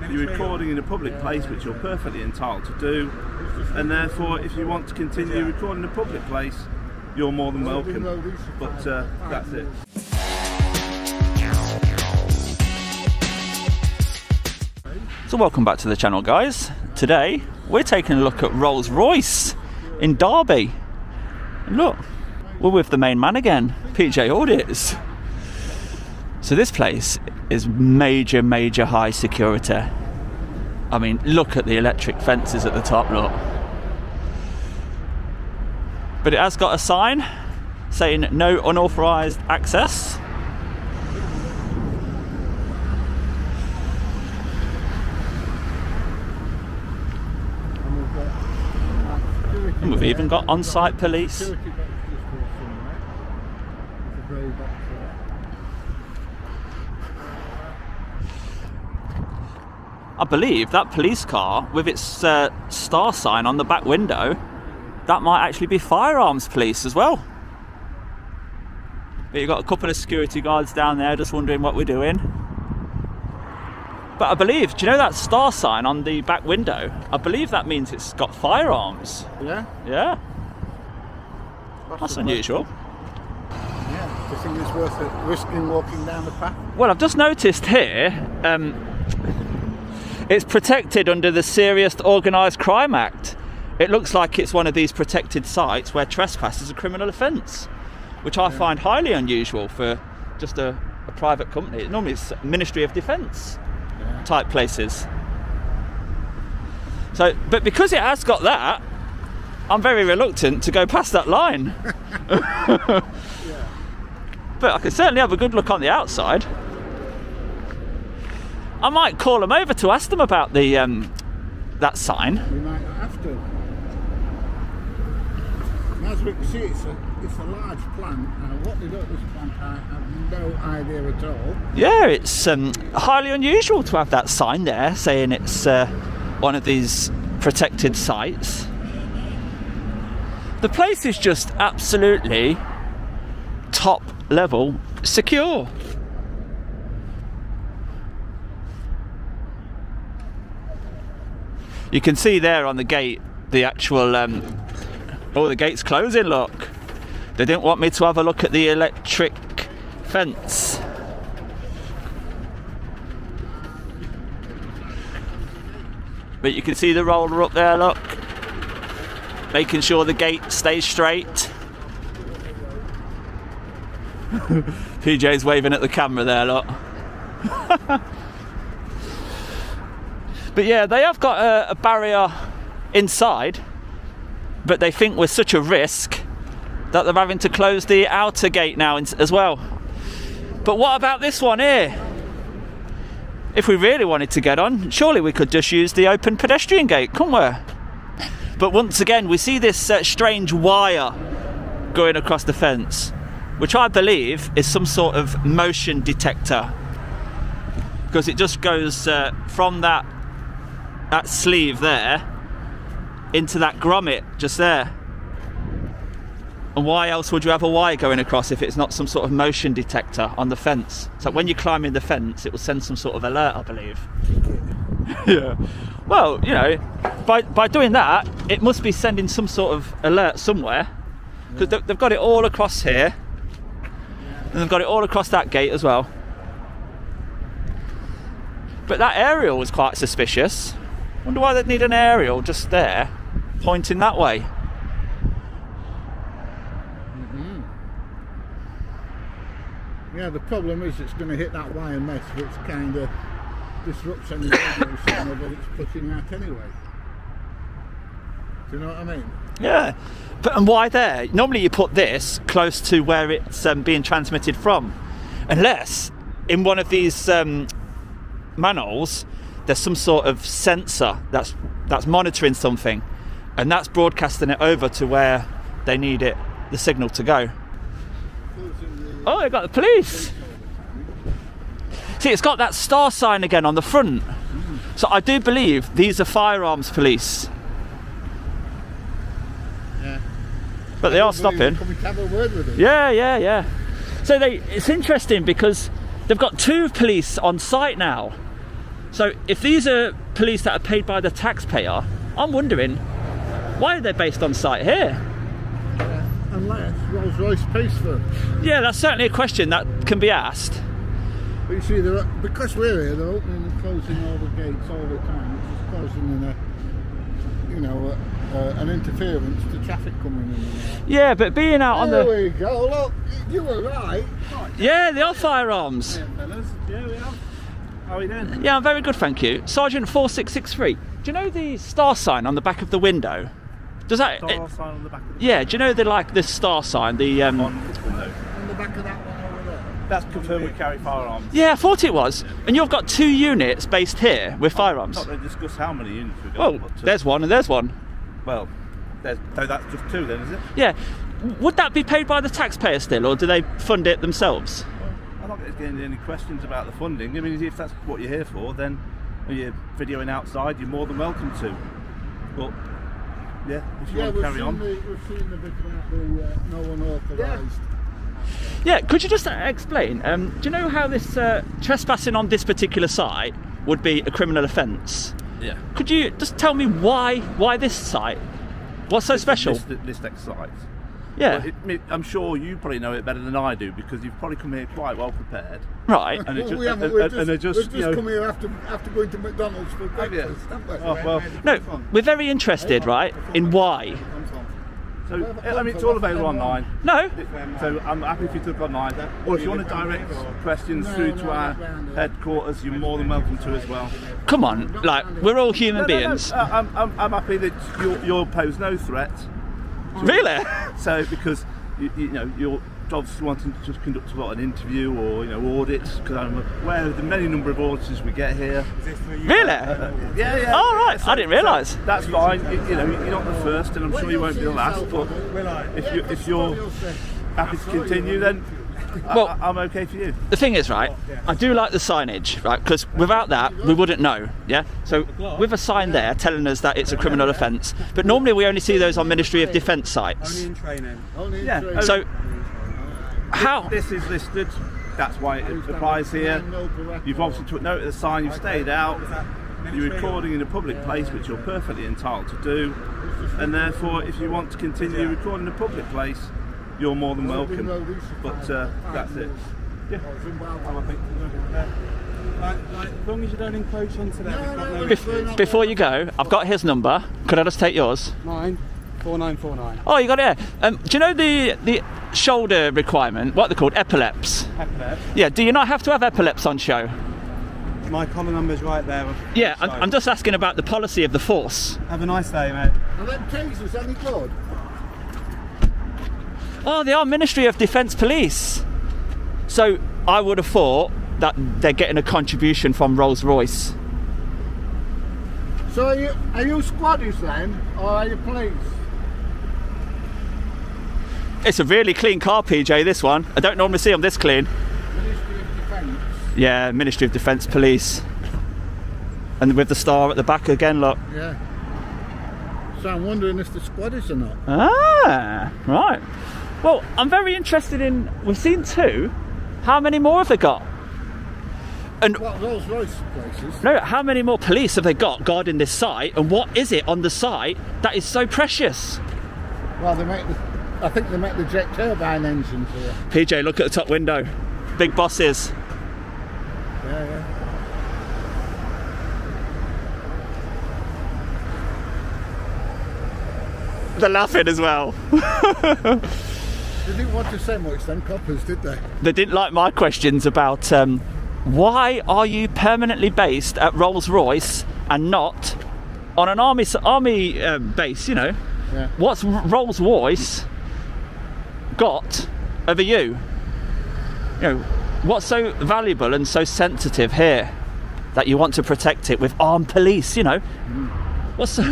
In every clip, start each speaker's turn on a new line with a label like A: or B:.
A: You're recording in a public place, which you're perfectly entitled to do, and therefore if you want to continue recording in a public place, you're more than welcome. But that's it.
B: So welcome back to the channel, guys. Today we're taking a look at Rolls-Royce in Derby. And look, we're with the main man again, PJ Audits. So this place is major high security. I mean, look at the electric fences at the top, look. But it has got a sign saying no unauthorised access. And we've even got on-site police. I believe that police car with its star sign on the back window, that might actually be firearms police as well. But you've got a couple of security guards down there just wondering what we're doing. But I believe, do you know that star sign on the back window? I believe that means it's got firearms. Yeah? Yeah. That's unusual.
C: Yeah, do you think it's worth it risking walking down the path?
B: Well, I've just noticed here, it's protected under the Serious Organised Crime Act. It looks like it's one of these protected sites where trespass is a criminal offence, which I find highly unusual for just a private company. Normally it's Ministry of Defence type places. So, but because it has got that, I'm very reluctant to go past that line. But I can certainly have a good look on the outside. I might call them over to ask them about the that sign.
C: We might not have to. And as we can see, it's a large plant. What they do at this plant, I have no idea at all.
B: Yeah, it's highly unusual to have that sign there saying it's one of these protected sites. The place is just absolutely top level secure. You can see there on the gate the actual oh, the gate's closing, look. They didn't want me to have a look at the electric fence. But you can see the roller up there, look. Making sure the gate stays straight. PJ's waving at the camera there, look. But yeah, they have got a barrier inside, but they think we're such a risk that they're having to close the outer gate now as well. But what about this one here? If we really wanted to get on, surely we could just use the open pedestrian gate, couldn't we? But once again, we see this strange wire going across the fence, which I believe is some sort of motion detector, because it just goes from that sleeve there into that grommet just there. And why else would you have a wire going across if it's not some sort of motion detector on the fence? So when you climb in the fence, it will send some sort of alert, I believe. Yeah. Well, you know, by doing that, it must be sending some sort of alert somewhere, because they've got it all across here, and they've got it all across that gate as well. But that aerial was quite suspicious. Wonder why they'd need an aerial just there, pointing that way.
C: Yeah, the problem is it's going to hit that wire mesh, which kind of disrupts any radio signal that it's putting out anyway. Do you know what I mean?
B: Yeah, but and why there? Normally you put this close to where it's being transmitted from, unless in one of these manholes there's some sort of sensor that's monitoring something, and that's broadcasting it over to where they need it, the signal to go. Oh, they got the police. See, it's got that star sign again on the front. So I do believe these are firearms police.
C: Yeah.
B: But they are stopping.
C: Can we have a word with them?
B: Yeah. So it's interesting because they've got 2 police on site now. So if these are police that are paid by the taxpayer, I'm wondering, why are they based on site here?
C: Unless Rolls-Royce pays for them.
B: Yeah, that's certainly a question that can be asked.
C: But you see, because we're here, they're opening and closing all the gates all the time, which is causing an interference to traffic coming in and out.
B: Yeah, but being out on the...
C: There we go, look, you were right.
B: Yeah, they are firearms.
A: Yeah, fellas. Yeah, we are. How are you doing?
B: Yeah, I'm very good, thank you. Sergeant 4663, do you know the star sign on the back of the window? Does that...
A: Star sign on the back of the
B: Yeah, do you know the star sign, the...
A: on the window.
C: On the back of that one over there.
A: That's confirmed we carry firearms.
B: Yeah, I thought it was. And you've got 2 units based here with firearms.
A: Not going to discuss how many units we've got.
B: Well,
A: but,
B: there's one and there's one.
A: Well, so that's just 2 then, is it?
B: Yeah. Would that be paid by the taxpayer still, or do they fund it themselves?
A: I'm not getting any questions about the funding. I mean, if that's what you're here for, then when you're videoing outside, you're more than welcome to. But, yeah, if you want to carry on.
C: We've seen the bit about the no unauthorised.
B: Yeah, could you just explain, do you know how this trespassing on this particular site would be a criminal offence?
A: Yeah.
B: Could you just tell me why this site? What's so special?
A: List sites.
B: Yeah.
A: Well, I'm sure you probably know it better than I do because you've probably come here quite well prepared.
B: Right.
A: And
C: Well, we've just come here after going to McDonald's for breakfast, haven't we?
A: Oh, well,
B: No, we're very interested, right, in why.
A: so, I mean, it's all available online.
B: No?
A: So I'm happy if you look online. Or if you want to direct questions through to our headquarters, you're more than welcome to as well.
B: Come on, like, we're all human beings.
A: No. I'm happy that you'll pose no threat.
B: Really?
A: So because you know you're obviously wanting to just conduct an interview or audits, because I'm aware of the many number of auditors we get here.
B: Really?
A: Yeah.
B: Oh, right,
A: So,
B: I didn't realise.
A: So that's fine. You're not the first, and I'm sure you won't be the last. But if you're happy to continue, then
B: Well,
A: I'm okay for you.
B: The thing is, right, I do like the signage, right, because without that we wouldn't know, yeah? So with a sign there telling us that it's a criminal offence, but normally we only see those on Ministry of Defence sites.
D: Only in training.
A: Yeah.
B: So how?
A: This is listed. That's why it applies here. You've obviously took note of the sign. You've stayed out. You're recording in a public place, which you're perfectly entitled to do, and therefore, if you want to continue recording in a public place, you're more than welcome. But that's it. Yeah.
D: Like, as long as you don't encroach onto them.
B: Before you go, I've got his number. Could I just take yours?
D: 94949.
B: Oh, you got it here. Do you know the shoulder requirement? What they're called? Epileps.
D: Epileps.
B: Yeah. Do you not have to have epileps on show?
D: My collar number's right there.
B: Yeah. I'm just asking about the policy of the force.
D: Have a nice day, mate.
C: Are them tasers any good?
B: Oh, they are Ministry of Defence Police. So I would have thought that they're getting a contribution from Rolls-Royce.
C: So are you squaddies then, or are you police?
B: It's a really clean car, PJ, this one. I don't normally see them this clean.
C: Ministry of Defence.
B: Yeah, Ministry of Defence Police. And with the star at the back again, look.
C: Yeah. So I'm wondering if the squaddies or not.
B: Ah, right. Well, I'm very interested in... We've seen 2. How many more have they got? And
C: What, Rolls-Royce places?
B: no, how many more police have they got guarding this site? And what is it on the site that is so precious?
C: Well, I think they make the jet turbine engines here.
B: PJ, look at the top window. Big bosses.
C: Yeah.
B: They're laughing as well.
C: They didn't want to say much, them coppers, did they?
B: They didn't like my questions about why are you permanently based at Rolls-Royce and not on an army base, you know?
C: Yeah.
B: What's Rolls-Royce got over you? You know, what's so valuable and so sensitive here that you want to protect it with armed police, you know? What's so...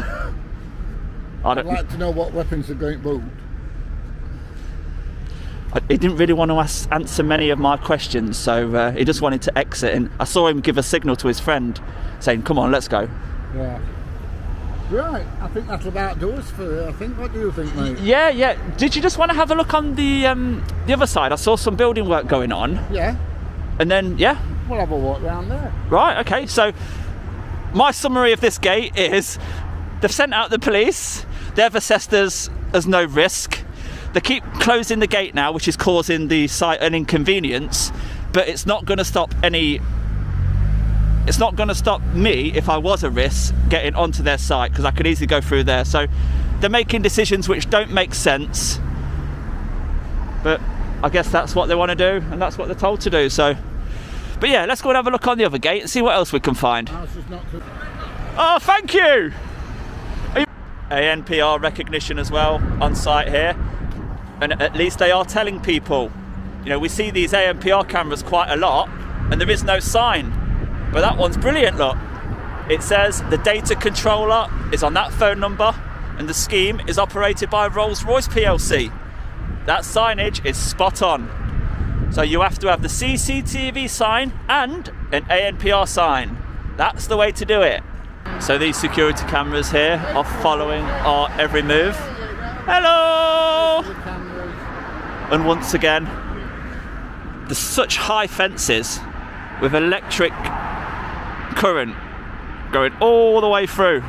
C: I'd like to know what weapons are going boot.
B: He didn't really want to answer many of my questions, so he just wanted to exit, and I saw him give a signal to his friend saying, come on, let's go.
C: Yeah. Right, I think that'll about do us for I think. What do you think, mate?
B: Yeah. Did you just want to have a look on the other side? I saw some building work going on.
C: Yeah.
B: And then, yeah.
C: We'll have a walk round there.
B: Right, okay, so my summary of this gate is they've sent out the police, they've assessed us as no risk. They keep closing the gate now, which is causing the site an inconvenience, but it's not going to stop any... It's not going to stop me, if I was a risk, getting onto their site, because I could easily go through there. So they're making decisions which don't make sense, but I guess that's what they want to do, and that's what they're told to do. So, but yeah, let's go and have a look on the other gate and see what else we can find. Oh, thank you! ANPR recognition as well on site here, and at least they are telling people. You know, we see these ANPR cameras quite a lot, and there is no sign. But that one's brilliant, look. It says the data controller is on that phone number and the scheme is operated by Rolls-Royce PLC. That signage is spot on. So you have to have the CCTV sign and an ANPR sign. That's the way to do it. So these security cameras here are following our every move. Hello! And once again, there's such high fences with electric current going all the way through.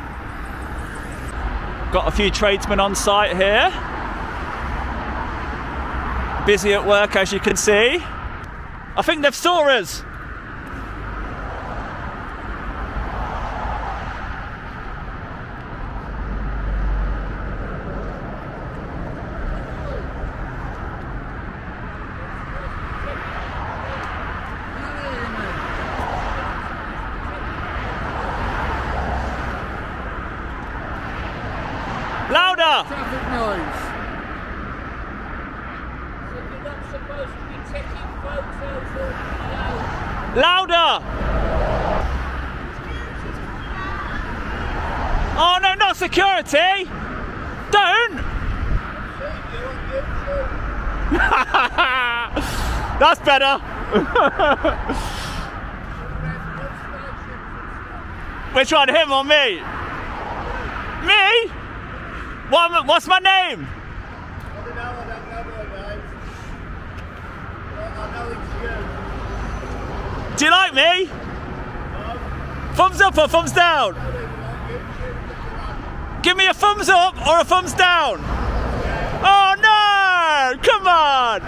B: Got a few tradesmen on site here, busy at work, as you can see. I think they've saw us. Louder!
C: Traffic noise.
E: So you're not supposed to be taking photos or video.
B: Louder! Oh no, not security! Don't! That's better! Which one, him or me? Me? What's my name?
E: I don't know their names. I know it's you.
B: Do you like me? Thumbs up or thumbs down? Give me a thumbs up or a thumbs down? Oh no! Come on!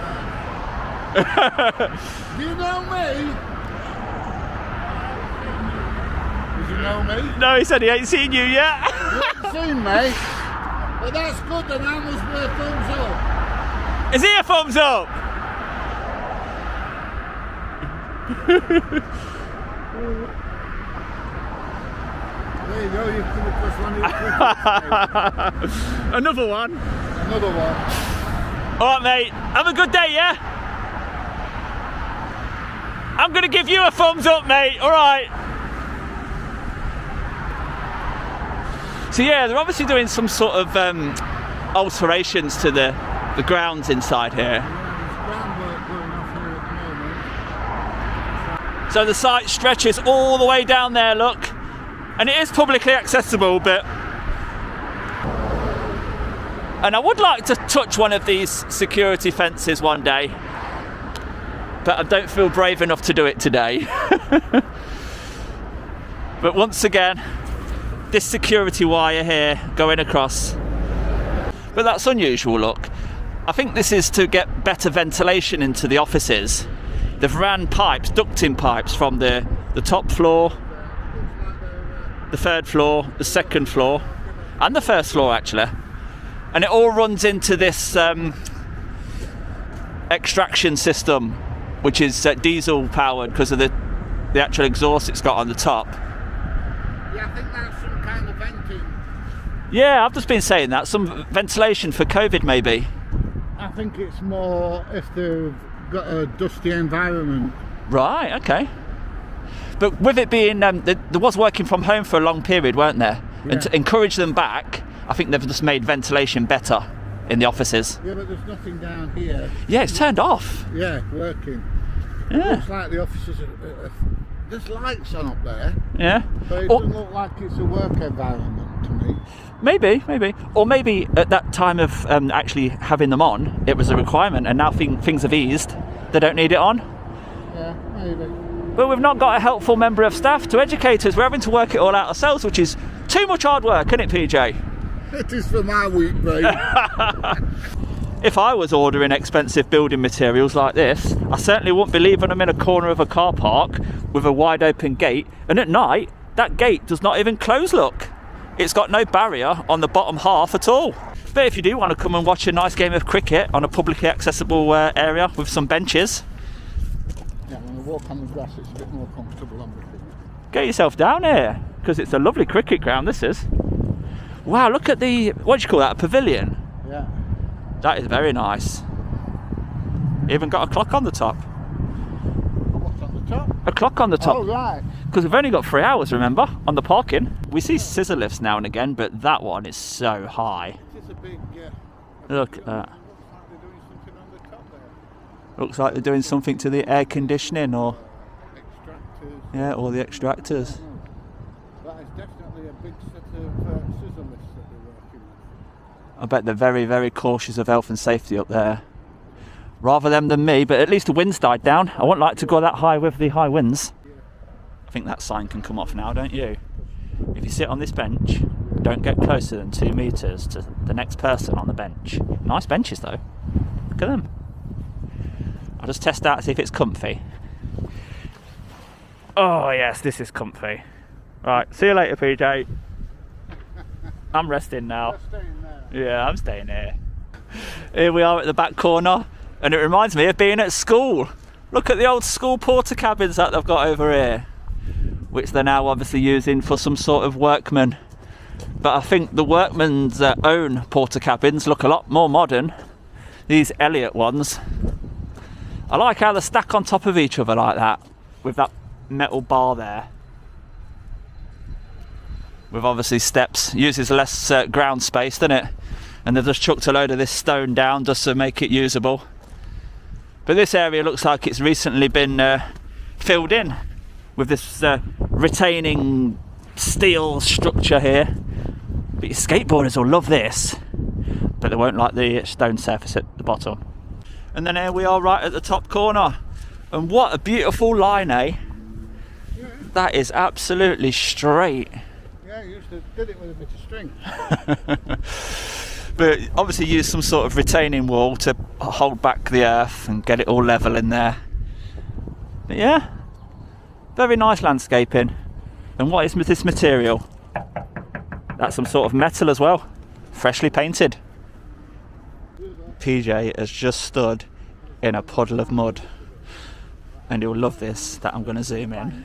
C: Do you know me? Does he know me?
B: No, he said he ain't seen you yet.
C: You haven't seen me? Well, that's good, then I must be a thumbs up.
B: Is he a thumbs up?
C: There you go, you've come across one of your friends.
B: Another one.
C: Another one.
B: Alright mate, have a good day, yeah? I'm gonna give you a thumbs up, mate, alright? So yeah, they're obviously doing some sort of alterations to the grounds inside here. So the site stretches all the way down there, look. And it is publicly accessible, but... And I would like to touch one of these security fences one day, but I don't feel brave enough to do it today. But once again, this security wire here going across. But that's unusual, look. I think this is to get better ventilation into the offices. They've ran pipes, ducting pipes from the top floor, the third floor, the second floor, and the first floor actually. And it all runs into this extraction system, which is diesel powered because of the actual exhaust it's got on the top.
C: Yeah, I think that's some kind of venting.
B: Yeah, I've just been saying that. Some ventilation for COVID maybe.
C: I think it's more if they've got a dusty environment.
B: Right, okay. But with it being, there was working from home for a long period, weren't there?
C: Yeah.
B: And to encourage them back, I think they've just made ventilation better in the offices.
C: Yeah, but there's nothing down here.
B: Yeah, it's turned off.
C: Yeah, working.
B: Yeah.
C: It looks like the offices are there's lights on up there.
B: Yeah.
C: But it doesn't look like it's a work environment to me.
B: Maybe. Or maybe at that time of actually having them on, it was a requirement, and now things have eased. They don't need it on.
C: Yeah, maybe.
B: but we've not got a helpful member of staff to educate us. We're having to work it all out ourselves, which is too much hard work, isn't it, PJ?
C: It is for my week, babe.
B: If I was ordering expensive building materials like this, I certainly wouldn't be leaving them in a corner of a car park with a wide open gate, and at night that gate does not even close, look. It's got no barrier on the bottom half at all. But if you do want to come and watch a nice game of cricket on a publicly accessible area with some benches,
C: yeah, when I walk on the grass it's a bit more comfortable on the feet.
B: Get yourself down here, because it's a lovely cricket ground, this is. Wow, look at the, what do you call that, a pavilion?
C: Yeah.
B: That is very nice. Even got a clock on the top.
C: What's on the top?
B: A clock on the top.
C: Oh, right.
B: Because we've only got 3 hours, remember, on the parking. We see scissor lifts now and again, but that one is so high.
C: It's a big...
B: Look at that.
C: Looks like they're doing something on the top there.
B: Looks like they're doing something to the air conditioning or...
C: Extractors.
B: Yeah, or the extractors.
C: That is definitely a big set of scissor lifts that they're working with.
B: I bet they're very, very cautious of health and safety up there. Rather them than me, but at least the wind's died down. I wouldn't like to go that high with the high winds. I think that sign can come off now, don't you? If you sit on this bench, don't get closer than 2 metres to the next person on the bench. Nice benches though. Look at them. I'll just test out to see if it's comfy. Oh yes, this is comfy. Right, see you later, PJ. I'm resting now.
C: They're staying there.
B: Yeah, I'm staying here. Here we are at the back corner, and it reminds me of being at school. Look at the old school porter cabins that they've got over here, which they're now obviously using for some sort of workmen. But I think the workmen's own porter cabins look a lot more modern. These Elliott ones. I like how they stack on top of each other like that, with that metal bar there. With obviously steps, uses less ground space, doesn't it? And they've just chucked a load of this stone down just to make it usable. But this area looks like it's recently been filled in with this retaining steel structure here. But your skateboarders will love this, but they won't like the stone surface at the bottom. And then here we are right at the top corner. And what a beautiful line, eh?
C: Yeah.
B: That is absolutely straight.
C: Yeah, you used to did it with a bit of string.
B: But obviously use some sort of retaining wall to hold back the earth and get it all level in there. But yeah, very nice landscaping. And what is this material? That's some sort of metal as well, freshly painted. PJ has just stood in a puddle of mud, and he'll love this that I'm going to zoom in.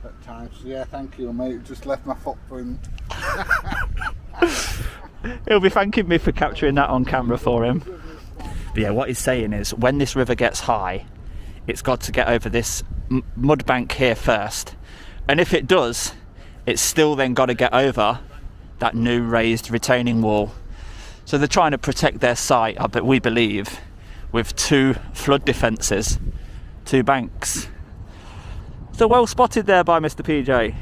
C: At times, yeah, thank you, mate. Just left my footprint.
B: He'll be thanking me for capturing that on camera for him. But yeah, what he's saying is when this river gets high, it's got to get over this mud bank here first, and if it does, it's still then got to get over that new raised retaining wall. So they're trying to protect their site, but we believe, with 2 flood defences, 2 banks. So well spotted there by Mr. PJ.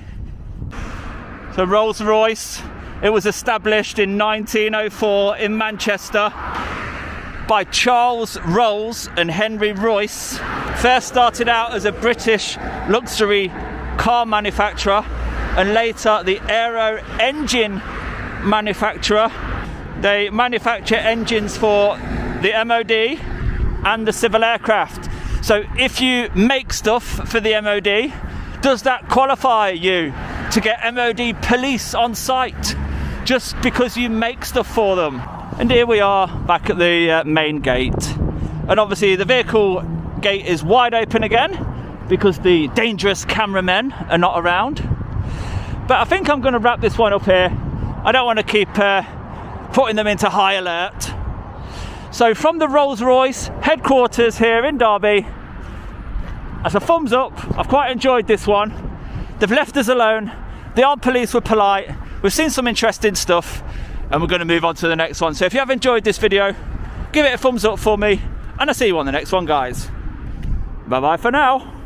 B: So Rolls-Royce, it was established in 1904 in Manchester by Charles Rolls and Henry Royce. First started out as a British luxury car manufacturer and later the aero engine manufacturer. They manufacture engines for the MOD and the civil aircraft. So if you make stuff for the MOD, does that qualify you to get MOD police on site just because you make stuff for them? And here we are back at the main gate, and obviously the vehicle gate is wide open again because the dangerous cameramen are not around. But I think I'm going to wrap this one up here. I don't want to keep putting them into high alert. So from the Rolls-Royce headquarters here in Derby, as a thumbs up, I've quite enjoyed this one. They've left us alone, the armed police were polite, we've seen some interesting stuff, and we're going to move on to the next one. So if you have enjoyed this video, give it a thumbs up for me, and I'll see you on the next one, guys. Bye bye for now.